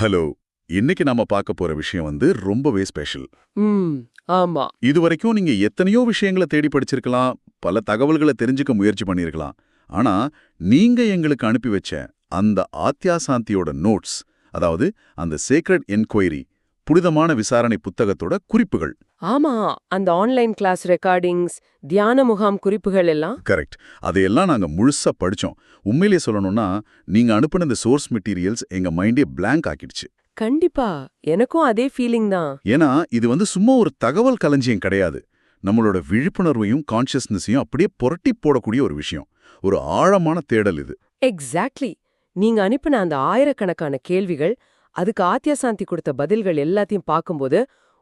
Hello. இன்னைக்கு நாம பார்க்க போற விஷயம் ரொம்பவே ஸ்பெஷல். ம் ஆமா. இதுவரைக்கும் நீங்க எத்தனையோ விஷயங்களை தேடி படிச்சிருக்கலாம், பல தகவல்களை தெரிஞ்சுக்க முயற்சி பண்ணியிருக்கலாம். ஆனா நீங்க எங்களுக்கு அனுப்பி வச்ச அந்த ஆத்யாசாந்தியோட நோட்ஸ், அதாவது அந்த சேக்ரெட் என்கொயரி, புனிதமான விசாரணை புத்தகத்தோட குறிப்புகள். ஆமா, அந்த ஆன்லைன் கிளாஸ் ரெக்கார்டிங்ஸ், தியான முகாம் குறிப்புகள் எல்லாம். கரெக்ட். அதையெல்லாம் நாங்க முழுசா படிச்சோம். உண்மையிலேயே சொல்லணும்னா, நீங்க அனுப்பின இந்த சோர்ஸ் மெட்டீரியல்ஸ் எங்க மைண்டே பிளாங்க் ஆக்கிடுச்சு. கண்டிப்பா, எனக்கும் அதே ஃபீலிங் தான். ஏன்னா இது சும்மா ஒரு தகவல் களஞ்சியம் கிடையாது. நம்மளோட விழிப்புணர்வையும் கான்ஷியஸ்னஸையும் அப்படியே புரட்டி போடக்கூடிய ஒரு விஷயம். ஒரு ஆழமான தேடல் இது. எக்ஸாக்ட்லி. நீங்க அனுப்பின அந்த ஆயிரக்கணக்கான கேள்விகள், அதுக்கு ஆத்யாசாந்தி கொடுத்த பதில்கள் எல்லாத்தையும் பார்க்கும்போது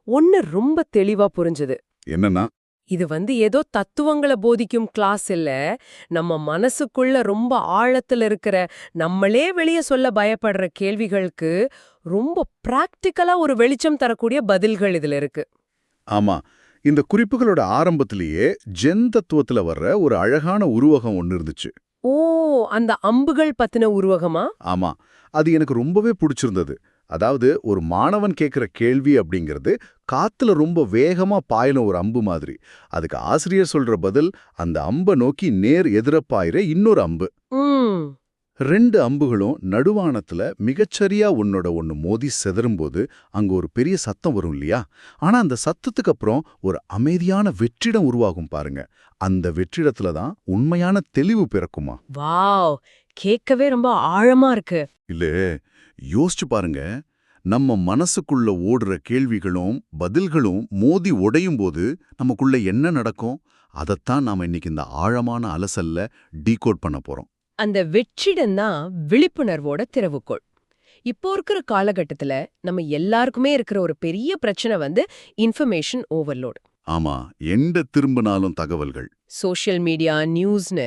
ஒன்னு ரொம்ப தெளிவா புரிஞ்சது. என்னன்னா, இது ஏதோ தத்துவங்களை போதிக்கும் கிளாஸ் இல்ல, நம்ம மனசுக்குள்ள ரொம்ப ஆழத்துல இருக்கிற, நம்மளே வெளியே சொல்ல பயப்படுற கேள்விகளுக்கு ரொம்ப பிராக்டிக்கலா ஒரு வெளிச்சம் தரக்கூடிய பதில்கள் இதுல இருக்கு. ஆமா, இந்த குறிப்புகளோட ஆரம்பத்திலேயே ஜென் தத்துவத்துல வர்ற ஒரு அழகான உருவகம் ஒன்னு இருந்துச்சு. ஓ, அந்த அம்புகள் பத்தின உருவகமா? ஆமா, அது எனக்கு ரொம்பவே பிடிச்சிருந்தது. அதாவது ஒரு மாணவன் கேட்கிற கேள்வி அப்படிங்கிறது காத்துல ரொம்ப வேகமா பாயின ஒரு அம்பு மாதிரி. அதுக்கு ஆசிரியர் சொல்ற பதில் அந்த அம்பை நோக்கி நேர் எதிரப்பாயிர இன்னொரு அம்பு. ம். 2 அம்புகளும் நடுவானத்துல மிகச்சரியா ஒன்னு மோதி செதறும்போது அங்க ஒரு பெரிய சத்தம் வரும் இல்லையா? ஆனா அந்த சத்தத்துக்கு அப்புறம் ஒரு அமைதியான வெற்றிடம் உருவாகும் பாருங்க. அந்த வெற்றிடத்துல தான் உண்மையான தெளிவு பிறக்குமா? வாவ், கேட்கவே ரொம்ப ஆழமா இருக்கு. இல்ல, யோசிச்சு பாருங்க. நம்ம மனசுக்குள்ள ஓடுற கேள்விகளும் பதில்களும் மோதி உடையும் போது நமக்குள்ள என்ன நடக்கும்? அதைத்தான் நாம இன்னைக்கு இந்த ஆழமான அலசல்ல டீகோட் பண்ண போறோம். அந்த வெற்றிடம் தான் விழிப்புணர்வோட திறவுகோள். இப்போ இருக்கிற காலகட்டத்துல நம்ம எல்லாருக்குமே இருக்கிற ஒரு பெரிய பிரச்சனை இன்ஃபர்மேஷன் ஓவர்லோட். ஆமா, எந்த திரும்பினாலும் தகவல்கள். சோஷியல் மீடியா, நியூஸ்னு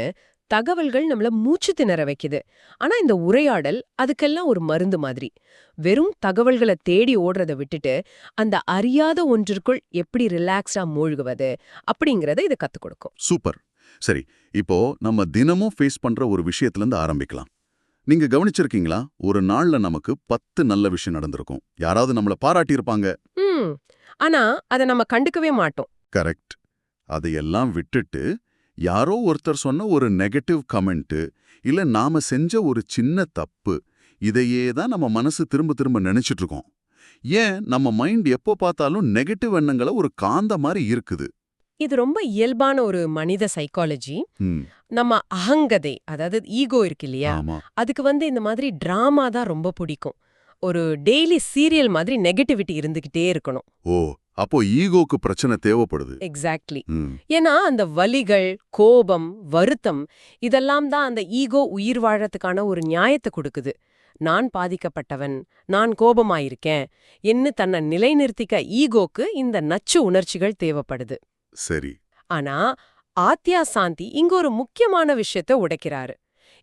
தகவல்கள் நம்மள மூச்சு திணற வைக்குது. ஆனா இந்த உரையாடல் அதுக்கெல்லாம் ஒரு மருந்து மாதிரி. வெறும் தகவல்களை தேடி ஓடுறத விட்டுட்டு அந்த அறியாத ஒன்றிற்குள் எப்படி ரிலாக்ஸ்டா மூழ்குவது அப்படிங்கறத இது கத்துக் கொடுக்கும். சூப்பர். சரி, இப்போ நம்ம தினமும் ஃபேஸ் பண்ற ஒரு விஷயத்திலிருந்து ஆரம்பிக்கலாம். நீங்க கவனிச்சிருக்கீங்களா? ஒரு நாள்ல நமக்கு 10 நல்ல விஷயம் நடந்திருக்கும். யாராவது நம்மள பாராட்டியிருப்பாங்க. ஆனா அதை நம்ம கண்டுக்கவே மாட்டோம். கரெக்ட். அதையெல்லாம் விட்டுட்டு யாரோ ஒருத்தர் சொன்ன ஒரு நெகட்டிவ் கமெண்ட், இல்ல நாம செஞ்ச ஒரு சின்ன தப்பு, இதையே தான் நம்ம மனசு திரும்ப திரும்ப நினைச்சிட்டு இருக்கோம். ஏன் நம்ம மைண்ட் எப்போ பார்த்தாலும் நெகட்டிவ் எண்ணங்களை ஒரு காந்த மாதிரி இருக்குது? இது ரொம்ப இயல்பான ஒரு மனித சைக்காலஜி. நம்ம அகங்கதை, அதாவது ஈகோ இருக்கு இல்லையா, அதுக்கு இந்த மாதிரி டிராமா தான் ரொம்ப பிடிக்கும். ஒரு டெய்லி சீரியல் மாதிரி நெகட்டிவிட்டி இருந்துகிட்டே இருக்கணும். ஓ, அப்போ ஈகோக்கு பிரச்சனை தேவைப்படுது. எக்ஸாக்ட்லி. ஏன்னா அந்த வலிகள், கோபம், வருத்தம் இதெல்லாம் தான் அந்த ஈகோ உயிர் வாழறதுக்கான ஒரு நியாயத்தை கொடுக்குது. நான் பாதிக்கப்பட்டவன், நான் கோபமாயிருக்கேன் என்று தன்னை நிலைநிறுத்திக்க ஈகோக்கு இந்த நச்சு உணர்ச்சிகள் தேவைப்படுது. சரி. ஆனா ஆத்யாசாந்தி இங்க ஒரு முக்கியமான விஷயத்தை உடைக்கிறாரு.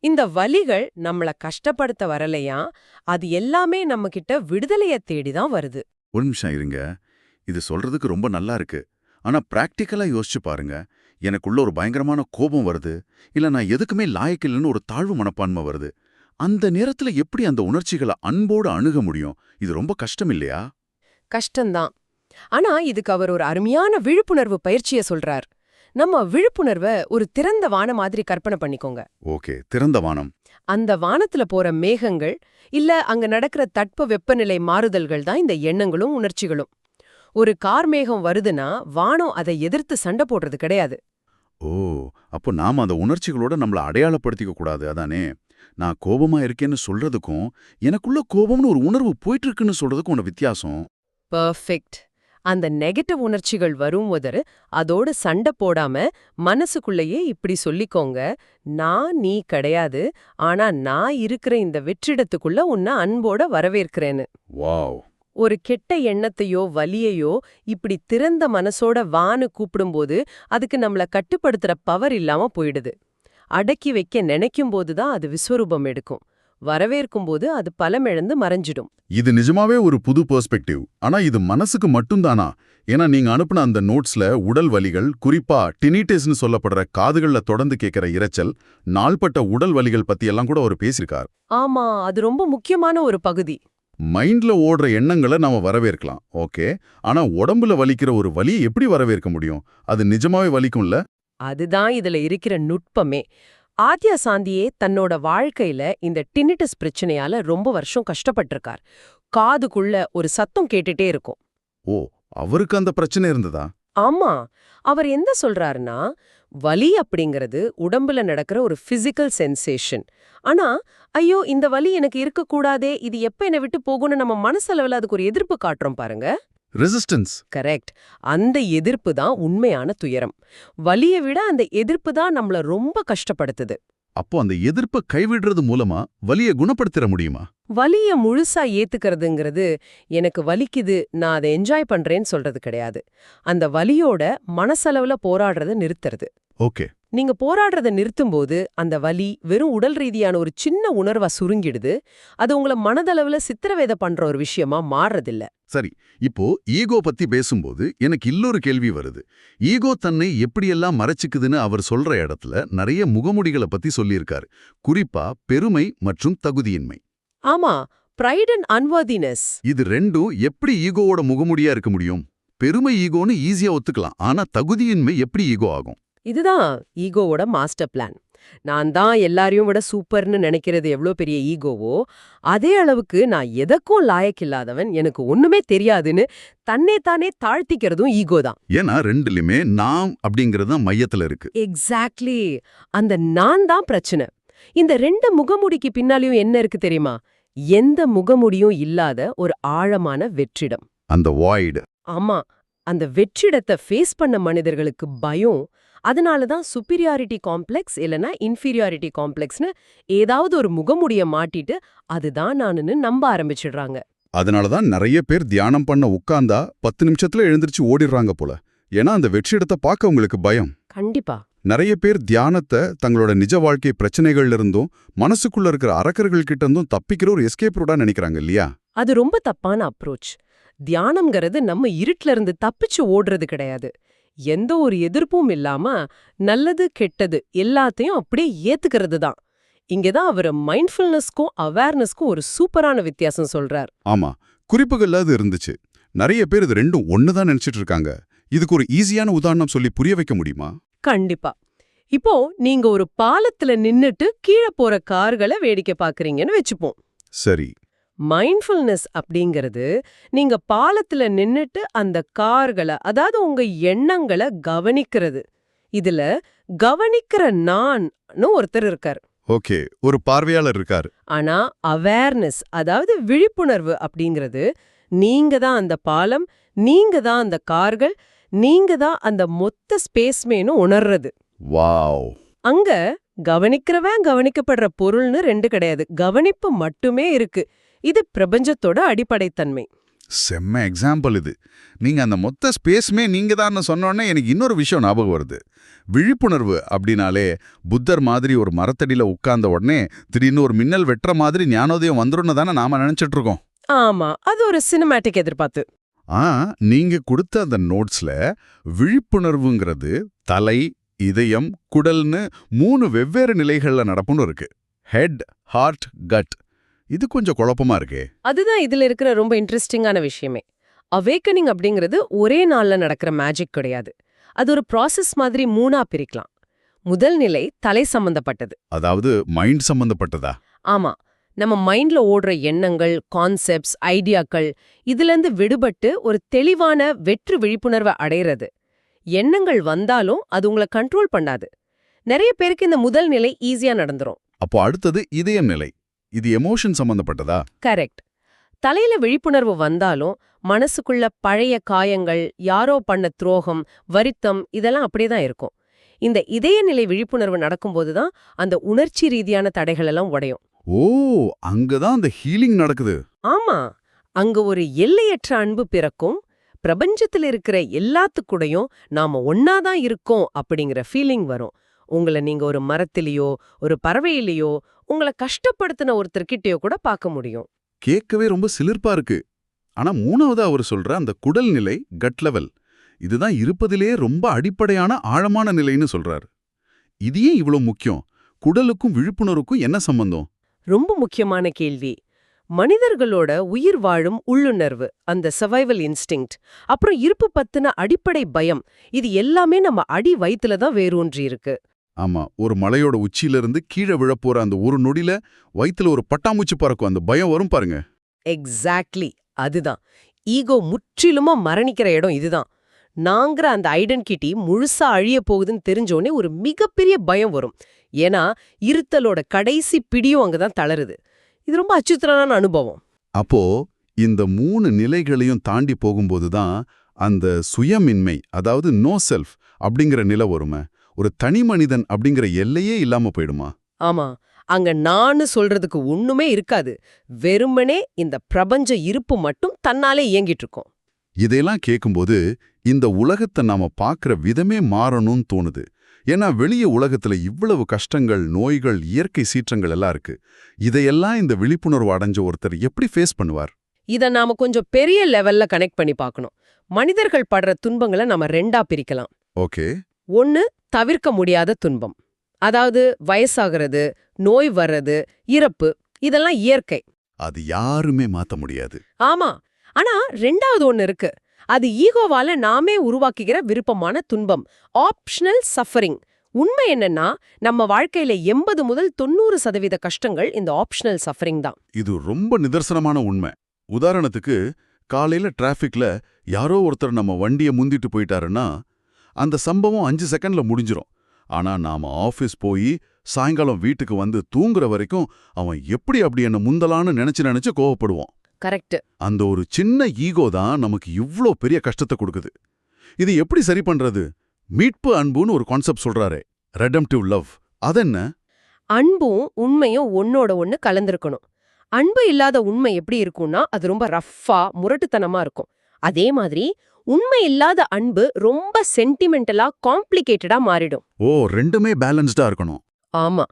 இந்த வலிகள் நம்மள கஷ்டப்படுத்த வரலையா, அது எல்லாமே நம்ம கிட்ட விடுதலைய தேடிதான் வருது. ஒரு நிமிஷம் இருங்க. இது சொல்றதுக்கு ரொம்ப நல்லா இருக்கு. ஆனா பிராக்டிக்கலா யோசிச்சு பாருங்க. எனக்குள்ள ஒரு பயங்கரமான கோபம் வருது, இல்ல நான் எதுக்குமே லாயக்கில்லைன்னு ஒரு தாழ்வு மனப்பான்மை வருது. அந்த நேரத்துல எப்படி அந்த உணர்ச்சிகளை அன்போடு அணுக முடியும்? இது ரொம்ப கஷ்டம் இல்லையா? கஷ்டம்தான். ஆனா இதுக்கு அவர் ஒரு அருமையான விழிப்புணர்வு பயிற்சியை சொல்றார். நம்ம விழிப்புணர்வை ஒரு திறந்த வானம் மாதிரி கற்பனை பண்ணிக்கோங்க. ஓகே, திறந்த வானம். அந்த வானத்துல போற மேகங்கள், இல்ல அங்க நடக்கிற தட்ப வெப்பநிலை மாறுதல்கள் தான் இந்த எண்ணங்களும் உணர்ச்சிகளும். ஒரு கார் மேகம் வருதுன்னா வானம் அதை எதிர்த்து சண்டை போடுறது கிடையாது. ஓ, அப்போ நாம அந்த உணர்ச்சிகளோட நம்மள அடையாளப்படுத்திக்க கூடாது, அதானே? நான் கோபமா இருக்கேன்னு சொல்றதுக்கும் எனக்குள்ள கோபம்னு ஒரு உணர்வு போயிட்டு இருக்குன்னு சொல்றதுக்கும் ஒரு வித்தியாசம். பெர்ஃபெக்ட். அந்த நெகட்டிவ் உணர்ச்சிகள் வரும்போது அதோட சண்டை போடாம மனசுக்குள்ளேயே இப்படி சொல்லிக்கோங்க, நான் நீ கிடையாது, ஆனா நான் இருக்கிற இந்த வெற்றிடத்துக்குள்ள உன்னை அன்போட வரவேற்கிறேன்னு. வாவ். ஒரு கெட்ட எண்ணத்தையோ வலியையோ இப்படி திறந்த மனசோட வான்னு கூப்பிடும்போது அதுக்கு நம்மள கட்டுப்படுத்துற பவர் இல்லாம போயிடுது. அடக்கி வைக்க நினைக்கும் போதுதான் அது விஸ்வரூபம் எடுக்கும். வரவேற்கும்போது அது பலமிழந்து மறைஞ்சிடும். இது நிஜமாவே ஒரு புது பெர்ஸ்பெக்டிவ். ஆனா இது மனசுக்கு மட்டும்தானா? ஏன்னா நீங்க அனுப்புன அந்த நோட்ஸ்ல உடல் வலிகள், குறிப்பா டினிட்டிஸ்னு சொல்லப்படுற காதுகள்ல தொடர்ந்து கேட்கிற இரைச்சல், நாள்பட்ட உடல் வலிகள் பத்தி எல்லாம் கூட அவர் பேசியிருக்கார். ஆமா, அது ரொம்ப முக்கியமான ஒரு பகுதி. மைண்ட்ல ஓடுற எண்ணங்களை நாம வரவேற்கலாம், ஓகே. ஆனா உடம்புல வலிக்கிற ஒரு வலியை எப்படி வரவேற்க முடியும்? அது நிஜமாவே வலிக்கும்ல? அதுதான் இதுல இருக்கிற நுட்பமே. ஆத்யா சாந்தியே தன்னோட வாழ்க்கையில இந்த டினிட்டஸ் பிரச்சனையால ரொம்ப வருஷம் கஷ்டப்பட்டிருக்கார். காதுக்குள்ள ஒரு சத்தம் கேட்டுட்டே இருக்கும். ஓ, அவருக்கு அந்த பிரச்சனை இருந்ததா? ஆமா. அவர் என்ன சொல்றாருன்னா, வலி அப்படிங்கிறது உடம்புல நடக்கிற ஒரு பிசிக்கல் சென்சேஷன். ஆனா, ஐயோ இந்த வலி எனக்கு இருக்கக்கூடாதே, இது எப்ப என்னை விட்டு போகும்னு நம்ம மனசளவுல அதுக்கு ஒரு எதிர்ப்பு காட்டுறோம் பாருங்க. ரெசிஸ்டன்ஸ். கரெக்ட். அந்த எதிர்ப்பு தான் உண்மையான துயரம். வலியை விட அந்த எதிர்ப்பு தான் நம்மள ரொம்ப கஷ்டப்படுத்துது. அப்போ அந்த எதிர்ப்பை கைவிடுறது மூலமா வலியை குணப்படுத்திட முடியுமா? வலிய முழுசா ஏத்துக்கிறதுங்கிறது எனக்கு வலிக்குது, நான் அதை என்ஜாய் பண்றேன்னு சொல்றது கிடையாது. அந்த வலியோட மனசளவுல போராடுறத நிறுத்துறது. ஓகே. நீங்க போராடுறத நிறுத்தும்போது அந்த வலி வெறும் உடல் ரீதியான ஒரு சின்ன உணர்வா சுருங்கிடுது. அது உங்கள மனதளவுல சித்திரவேதை பண்ற ஒரு விஷயமா மாறுறதில்ல. சரி, இப்போ ஈகோ பத்தி பேசும்போது எனக்கு இன்னொரு கேள்வி வருது. ஈகோ தன்னை எப்படியெல்லாம் மறைச்சுக்குதுன்னு அவர் சொல்ற இடத்துல நிறைய முகமுடிகளை பத்தி சொல்லியிருக்காரு. குறிப்பா பெருமை மற்றும் தகுதியின்மை. ஆமா, பிரைட் அண்ட் அன்வர்தினஸ். இது ரெண்டும் எப்படி ஈகோவோட முகமுடியா இருக்க முடியும்? பெருமை ஈகோன்னு ஈஸியா ஒத்துக்கலாம், ஆனா தகுதியின்மை எப்படி ஈகோ ஆகும்? இதுதான் ஈகோவோட மாஸ்டர் பிளான். நான் தான் எல்லாரையும் விட சூப்பர்னு நினைக்கிறது எவ்வளோ பெரிய ஈகோவோ, அதே அளவுக்கு நான் எதற்கும் லாயக்கில்லாதவன், எனக்கு ஒண்ணுமே தெரியாதுன்னு தன்னை தானே தாழ்த்திக்கிறதும் ஈகோ தான். ஏன்னா ரெண்டுலயுமே நான் அப்படிங்கிறது தான் மையத்துல இருக்கு. எக்ஸாக்ட்லி. அந்த நான் தான் பிரச்சனை. இந்த ரெண்டு முகமுடிக்கு பின்னாலையும் என்ன இருக்கு தெரியுமா? எந்த முகமுடியும் இல்லாத ஒரு ஆழமான வெற்றிடம். அந்த வாய்டு. ஆமா, அந்த வெற்றிடத்தை ஃபேஸ் பண்ண மனிதர்களுக்கு பயம். அதனால தான் சுப்பீரியாரிட்டி காம்ப்ளெக்ஸ் இல்லனா இன்ஃபீரியாரிட்டி காம்ப்ளெக்ஸ்னு ஏதாவது ஒரு முகமுடிய மாட்டிட்டு அதுதான் நானுன்னு நம்ப ஆரம்பிச்சிடுறாங்க. அதனாலதான் நிறைய பேர் தியானம் பண்ண உட்கார்ந்தா 10 நிமிஷத்துல எழுந்திருச்சு ஓடிடுறாங்க போல. ஏன்னா அந்த வெற்றிடத்தை பார்க்க உங்களுக்கு பயம். கண்டிப்பா. நிறைய பேர் தியானத்தை தங்களோட நிஜ வாழ்க்கை பிரச்சனைகள்ல இருந்தும் மனசுக்குள்ள இருக்கிற அரக்கர்கள் கிட்ட இருந்தும் தப்பிக்கிற ஒரு எஸ்கேப் ரூட்டா நினைக்கிறாங்க இல்லையா? அது ரொம்ப தப்பான அப்ரோச். தியானம்ங்கிறது நம்ம இருட்டுல இருந்து தப்பிச்சு ஓடுறது கிடையாது. எந்த ஒரு எதிர்ப்பும் இல்லாம நல்லது கெட்டது எல்லாத்தையும் அப்படியே ஏத்துக்கிறது தான். இங்கதான் அவர் மைண்ட்ஃபுல்னஸ்க்கும் அவேர்னஸ்க்கும் ஒரு சூப்பரான வித்தியாசம் சொல்றார். ஆமா, குறிப்புகள்ல அது இருந்துச்சு. நிறைய பேர் இது ரெண்டும் ஒண்ணுதான் நினைச்சிட்டு இருக்காங்க. இதுக்கு ஒரு ஈஸியான உதாரணம் சொல்லி புரிய வைக்க முடியுமா? கண்டிப்பா. இப்போ நீங்க ஒரு பாலத்துல நின்னுட்டு கீழே போற கார்களை வேடிக்கை பாக்குறீங்கன்னு வச்சுப்போம். சரி. மைண்ட்ஃபுல்னஸ் அப்படிங்கிறது நீங்க பாலத்துல நின்னுட்டு அந்த கார்களை, அதாவது உங்க எண்ணங்களை கவனிக்கிறது. இதுல கவனிக்கிற நான்னு ஒருத்தர் இருக்கார். ஓகே, ஒரு பார்வையாளர் இருக்காரு. ஆனா அவேர்னஸ், அதாவது விழிப்புணர்வு அப்படிங்கிறது நீங்க தான் அந்த பாலம், நீங்க தான் அந்த கார்கள், நீங்க தான் அந்த மொத்த ஸ்பேஸ்மேனு உணர்றது. வாவ். அங்க கவனிக்கிறவன் கவனிக்கப்படுற பொருள்னு ரெண்டு கிடையாது, கவனிப்பு மட்டுமே இருக்கு. இது பிரபஞ்சத்தோட அடிப்படைத்தன்மை. செம்ம எக்ஸாம்பிள் இது. நீங்க அந்த மொத்த ஸ்பேஸ்மே நீங்க தான் சொன்னோன்னே எனக்கு இன்னொரு விஷயம் ஞாபகம் வருது. விழிப்புணர்வு அப்படின்னாலே புத்தர் மாதிரி ஒரு மரத்தடியில உட்கார்ந்த உடனே திடீர்னு ஒரு மின்னல் வெட்டுற மாதிரி ஞானோதயம் வந்துருன்னு தானே நாம நினைச்சிட்டு இருக்கோம். ஆமா, அது ஒரு சினிமேட்டிக் எதிர்பார்த்து. நீங்க கொடுத்த அந்த நோட்ஸ்ல விழிப்புணர்வுங்கிறது தலை, இதயம், குடல்னு 3 வெவ்வேறு நிலைகள்ல நடப்புன்னு இருக்கு. Head, heart, gut. இது கொஞ்சம் குழப்பமா இருக்கே. அதுதான் இதுல இருக்கிற ரொம்ப இன்ட்ரெஸ்டிங்கான விஷயமே. அவேக்கனிங் அப்படிங்கிறது ஒரே நாள்ல நடக்கிற மேஜிக் கிடையாது. அது ஒரு ப்ராசஸ் மாதிரி 3ஆ பிரிக்கலாம். முதல் நிலை தலை சம்பந்தப்பட்டது. அதாவது மைண்ட் சம்பந்தப்பட்டதா? ஆமா, நம்ம மைண்ட்ல ஓடுற எண்ணங்கள், கான்செப்ட்ஸ், ஐடியாக்கள் இதுலேருந்து விடுபட்டு ஒரு தெளிவான வெற்று விழிப்புணர்வை அடையிறது. எண்ணங்கள் வந்தாலும் அது உங்களை கண்ட்ரோல் பண்ணாது. நிறைய பேருக்கு இந்த முதல் நிலை ஈஸியா நடந்துரும். அப்போ அடுத்தது இதயம் நிலை. இது எமோஷன் சம்பந்தப்பட்டதா? கரெக்ட். தலையில விழிப்புணர்வு வந்தாலும் மனசுக்குள்ள பழைய காயங்கள், யாரோ பண்ண துரோகம், வருத்தம் இதெல்லாம் அப்படியேதான் இருக்கும். இந்த இதயநிலை விழிப்புணர்வு நடக்கும்போது தான் அந்த உணர்ச்சி ரீதியான தடைகள் எல்லாம் உடையும். ஓ, அங்கதான் அந்த ஹீலிங் நடக்குது. ஆமா, அங்க ஒரு எல்லையற்ற அன்பு பிறக்கும். பிரபஞ்சத்துல இருக்கிற எல்லாத்துக்கூடையும் நாம ஒன்னாதான் இருக்கோம் அப்படிங்கிற ஃபீலிங் வரும். உங்களை நீங்க ஒரு மரத்திலேயோ ஒரு பறவையிலேயோ உங்களை கஷ்டப்படுத்தின ஒருத்தர்கிட்டயோ கூட பார்க்க முடியும். கேட்கவே ரொம்ப சிலிர்ப்பா இருக்கு. ஆனா 3ஆவதா அவர் சொல்ற அந்த குடல் நிலை, கட் லெவல், இதுதான் இருப்பதிலே ரொம்ப அடிப்படையான ஆழமான நிலைன்னு சொல்றாரு. இது ஏன் இவ்வளவு முக்கியம்? குடலுக்கும் விழிப்புணர்வுக்கும் என்ன சம்பந்தம்? ரொம்ப முக்கியமான கேள்வி. மனிதர்களோட உயிர் வாழும் உள்ளுணர்வு, அந்த சர்வைவல் இன்ஸ்டிங்க்ட், அப்புறம் இருப்பு பத்தின அடிப்படை பயம், இது எல்லாமே நம்ம அடி வயித்துல தான் வேரூன்றி இருக்கு. ஆமா, ஒரு மலையோட உச்சியிலிருந்து கீழே விழப்போற அந்த ஒரு நொடியில வயித்துல ஒரு பட்டாம்பூச்சி பறக்கும், அந்த பயம் வரும் பாருங்க. எக்ஸாக்ட்லி, அதுதான். ஈகோ முற்றிலுமா மரணிக்கிற இடம் இதுதான். நாங்கிற அந்த ஐடென்டிட்டி முழுசா அழிய போகுதுன்னு தெரிஞ்சோடனே ஒரு மிகப்பெரிய பயம் வரும். ஏன்னா இருத்தலோட கடைசி பிடியும் அங்கதான் தளருது. இது ரொம்ப அச்சுறுத்தலான அனுபவம். அப்போ இந்த 3 நிலைகளையும் தாண்டி போகும்போது தான் அந்த சுயமின்மை, அதாவது நோ செல்ஃப் அப்படிங்கிற நிலை வருமே. ஒரு தனி மனிதன் அப்படிங்கிற எல்லையே இல்லாம போயிடுமா? ஆமா, அங்க நான்னு சொல்றதுக்கு ஒண்ணுமே இருக்காது. வெறுமனே இந்த பிரபஞ்ச இருப்பு மட்டும் தன்னாலே இயங்கிட்டு இருக்கும். இதையெல்லாம் கேட்கும்போது இந்த உலகத்தை நாம பார்க்குற விதமே மாறணும்னு தோணுது. ஏன்னா வெளிய உலகத்துல இவ்வளவு கஷ்டங்கள், நோய்கள், இயற்கை சீற்றங்கள் எல்லாம் இருக்கு. இதையெல்லாம் இந்த விழிப்புணர்வு அடைஞ்ச ஒருத்தர் எப்படி ஃபேஸ் பண்ணுவார்? இத நாம கொஞ்சம் பெரிய லெவல்ல கனெக்ட் பண்ணி பார்க்கணும். மனிதர்கள் படுற துன்பங்களை நாம 2ஆ பிரிக்கலாம். ஓகே. ஒன்னு, தவிர்க்க முடியாத துன்பம். அதாவது வயசாகிறது, நோய் வர்றது, இறப்பு, இதெல்லாம் இயற்கை. அது யாருமே மாத்த முடியாது. ஆமா. ஆனா 2வது ஒன்னு இருக்கு. அது ஈகோவால நாமே உருவாக்குகிற விருப்பமான துன்பம், ஆப்ஷனல் சஃபரிங். உண்மை என்னன்னா, நம்ம வாழ்க்கையில 80 முதல் 90% கஷ்டங்கள் இந்த ஆப்ஷனல் சஃபரிங் தான். இது ரொம்ப நிதர்சனமான உண்மை. உதாரணத்துக்கு, காலையில டிராஃபிக்ல யாரோ ஒருத்தர் நம்ம வண்டியை முந்திட்டு போயிட்டாருன்னா அந்த சம்பவம் 5 செகண்ட்ல முடிஞ்சிரும். ஆனா நாம ஆபீஸ் போய் சாயங்காலம் வீட்டுக்கு வந்து தூங்குற வரைக்கும் அவன் எப்படி அப்படி என்ன முந்தலான்னு நினைச்சு கோவப்படுவோம். கரெக்ட். அந்த ஒரு சின்ன ஈகோ தான் நமக்கு இவ்ளோ பெரிய கஷ்டத்தை கொடுக்குது. இது எப்படி சரி பண்றது? மீட்பு அன்புன்னு ஒரு கான்செப்ட் சொல்றாரே, ரெடம்ப்டிவ் லவ். அதென்ன? அன்பும் உண்மையும் ஒன்னோட ஒன்னு கலந்திருக்கணும். அன்பு இல்லாத உண்மை எப்படி இருக்கும்னா, அது ரொம்ப ரஃப்பா, முரட்டுத்தனமா இருக்கும். அதே மாதிரி உண்மை இல்லாத அன்பு ரொம்ப சென்டிமெண்டலா, காம்ப்ளிகேட்டடா மாறிடும். ஓ, ரெண்டுமே பேலன்ஸ்டா இருக்கணும். ஆமா,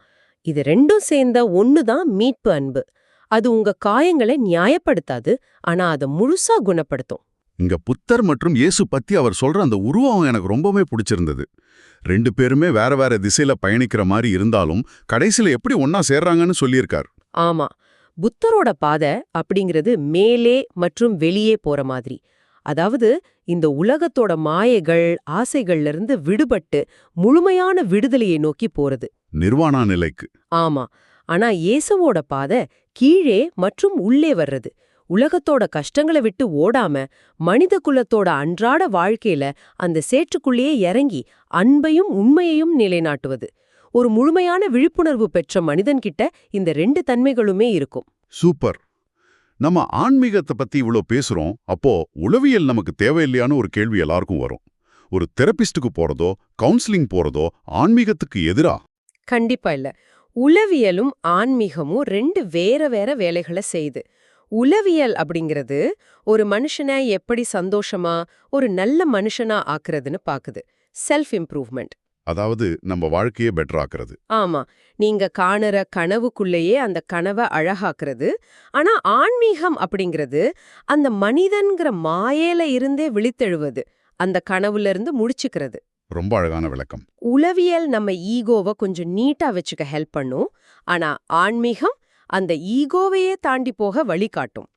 இது ரெண்டும் சேர்ந்த ஒண்ணுதான் மீட்பு அன்பு. அது உங்க காயங்களை நியாயப்படுத்தாது, ஆனா அதை முழுசா குணப்படுத்தும். இங்க புத்தர் மற்றும் இயேசு பத்தி அவர் சொல்ற அந்த உருவம் எனக்கு ரொம்பவே பிடிச்சிருந்தது. 2 பேருமே வேற வேற திசையில பயணிக்கிற மாதிரி இருந்தாலும் கடைசியில எப்படி ஒன்னா சேர்றாங்கன்னு சொல்லியிருக்கார். ஆமா, புத்தரோட பாதை அப்படிங்கிறது மேலே மற்றும் வெளியே போற மாதிரி. அதாவது இந்த உலகத்தோட மாயைகள், ஆசைகள்ல இருந்து விடுபட்டு முழுமையான விடுதலையை நோக்கி போறது, நிர்வாணா நிலைக்கு. ஆமா. ஆனா இயேசுவோட பாதை கீழே மற்றும் உள்ளே வர்றது. உலகத்தோட கஷ்டங்களை விட்டு ஓடாம மனித குலத்தோட அன்றாட வாழ்க்கையில அந்த சேற்றுக்குள்ளேயே இறங்கி அன்பையும் உண்மையையும் நிலைநாட்டுவது. ஒரு முழுமையான விழிப்புணர்வு பெற்ற மனிதன்கிட்ட இந்த 2 தன்மைகளுமே இருக்கும். சூப்பர். நம்ம ஆன்மீகத்தை பத்தி இவ்ளோ பேசுறோம். அப்போ உளவியல் நமக்கு தேவையில்லையான்னு ஒரு கேள்வி எல்லாருக்கும் வரும். ஒரு தெரபிஸ்டுக்கு போறதோ, கவுன்சிலிங் போறதோ ஆன்மீகத்துக்கு எதிரா? கண்டிப்பா இல்ல. உளவியலும் ஆன்மீகமும் 2 வேற வேற வேலைகளை செய்யுது. உளவியல் அப்படிங்கிறது ஒரு மனுஷனை எப்படி சந்தோஷமா, ஒரு நல்ல மனுஷனா ஆக்குறதுன்னு பாக்குது. Self improvement. அதாவது நம்ம வாழ்க்கையை பெட்டர் ஆக்குறது. ஆமா, நீங்க காணுற கனவுக்குள்ளேயே அந்த கனவை அழகாக்குறது. ஆனா ஆன்மீகம் அப்படிங்கிறது அந்த மனிதன்கிற மாயையில இருந்தே விழித்தெழுவது, அந்த கனவுல இருந்து முடிச்சுக்கிறது. ரொம்ப அழகான விளக்கம். உளவியல் நம்ம ஈகோவை கொஞ்சம் நீட்டா வச்சுக்க ஹெல்ப் பண்ணும். ஆனா ஆன்மீகம் அந்த ஈகோவையே தாண்டி போக வழிகாட்டும்.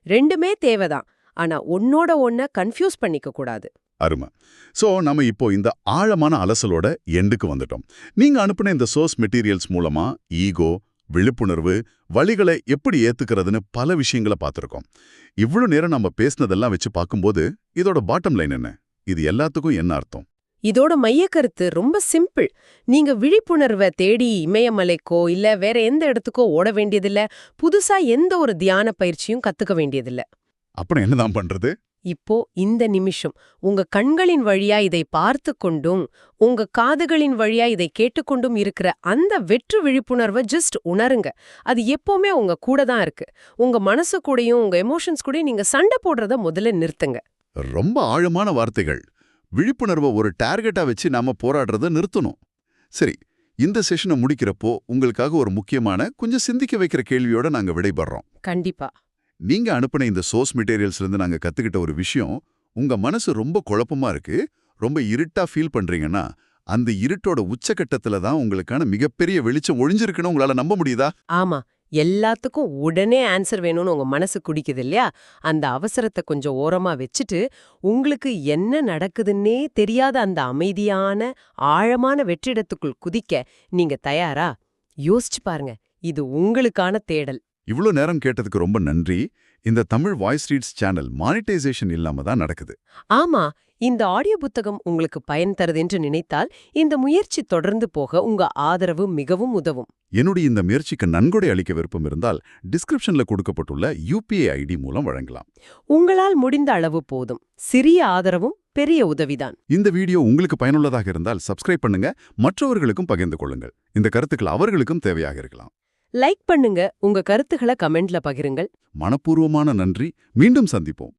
2மே தேவைதான், ஆனா ஒன்னோட ஒன்ன கன்ஃபியூஸ் பண்ணிக்க கூடாது. அருமை. சோ நம்ம இப்போ இந்த ஆழமான அலசலோட எண்டுக்கு வந்துட்டோம். நீங்க அனுப்பின இந்த சோர்ஸ் மெட்டீரியல்ஸ் மூலமா ஈகோ, விழிப்புணர்வு, வழிகளை எப்படி ஏத்துக்கிறதுன்னு பல விஷயங்களை பார்த்திருக்கோம். இவ்ளோ நேரம் நம்ம பேசினதெல்லாம் வச்சு பார்க்கும்போது இதோட பாட்டம் லைன் என்ன? இது எல்லாத்துக்கும் என்ன அர்த்தம்? இதோட மையக்கருத்து ரொம்ப சிம்பிள். நீங்க விழிப்புணர்வை தேடி இமயமலைக்கோ இல்ல வேற எந்த இடத்துக்கோ ஓட வேண்டியதில்ல. புதுசா எந்த ஒரு தியான பயிற்சியும் கத்துக்க வேண்டியதில்ல. அப்புறம் என்னதான் பண்றது? இப்போ இந்த நிமிஷம் உங்க கண்களின் வழியா இதை பார்த்து கொண்டும் உங்க காதுகளின் வழியா இதை கேட்டுக்கொண்டும் இருக்கிற அந்த வெற்று விழிப்புணர்வை ஜஸ்ட் உணருங்க. அது எப்பவுமே உங்க கூட தான் இருக்கு. உங்க மனசு கூடயும் உங்க எமோஷன்ஸ் கூடயும் நீங்க சண்டை போடுறத முதல்ல நிறுத்துங்க. ரொம்ப ஆழமான வார்த்தைகள். விழிப்புணர்வை ஒரு டார்கெட்டா வச்சு நாம போராடுறத நிறுத்தணும். சரி, இந்த செஷனை முடிக்கிறப்போ உங்களுக்காக ஒரு முக்கியமான, கொஞ்சம் சிந்திக்க வைக்கிற கேள்வியோட நாங்க விடைபெறோம். கண்டிப்பா. நீங்க அனுப்பின இந்த சோர்ஸ் மெட்டீரியல்ஸ்ல இருந்து நாங்க கத்துக்கிட்ட ஒரு விஷயம், உங்க மனசு ரொம்ப குழப்பமா இருக்கு, ரொம்ப இருட்டா ஃபீல் பண்றீங்கன்னா, அந்த இருட்டோட உச்சக்கட்டத்துல தான் உங்களுக்கான மிகப்பெரிய வெளிச்சம் ஒளிஞ்சிருக்குன்னு உங்களால நம்ப முடியுதா? ஆமா, எல்லாத்துக்கும் உடனே ஆன்சர் வேணும்னு உங்க மனசு குடிக்குது இல்லையா? அந்த அவசரத்தை கொஞ்சம் ஓரமா வச்சுட்டு, உங்களுக்கு என்ன நடக்குதுன்னே தெரியாத அந்த அமைதியான, ஆழமான வெற்றிடத்துக்குள் குதிக்க நீங்க தயாரா? யோசிச்சு பாருங்க. இது உங்களுக்கான தேடல். இவ்ளோ நேரம் கேட்டதுக்கு ரொம்ப நன்றி. இந்த Tamil voice reads channel monetisation இல்லாம தான் நடக்குது. ஆமா, இந்த ஆடியோ புத்தகம் உங்களுக்கு பயன் தருது என்று நினைத்தால், இந்த முயற்சி தொடர்ந்து போக உங்க ஆதரவு மிகவும் உதவும். என்னுடைய இந்த முயற்சிக்கு நன்கொடை அளிக்க விருப்பம் இருந்தால் டிஸ்கிரிப்ஷன்ல கொடுக்கப்பட்டுள்ள UPI ID மூலம் வழங்கலாம். உங்களால் முடிந்த அளவு போதும். சிறிய ஆதரவும் பெரிய உதவிதான். இந்த வீடியோ உங்களுக்கு பயனுள்ளதாக இருந்தால் சப்ஸ்கிரைப் பண்ணுங்க, மற்றவர்களுக்கும் பகிர்ந்து கொள்ளுங்கள். இந்த கருத்துக்கள் அவர்களுக்கும் தேவையாக இருக்கலாம். லைக் பண்ணுங்க, உங்க கருத்துக்களை கமெண்ட்ல பகிருங்கள். மனப்பூர்வமான நன்றி. மீண்டும் சந்திப்போம்.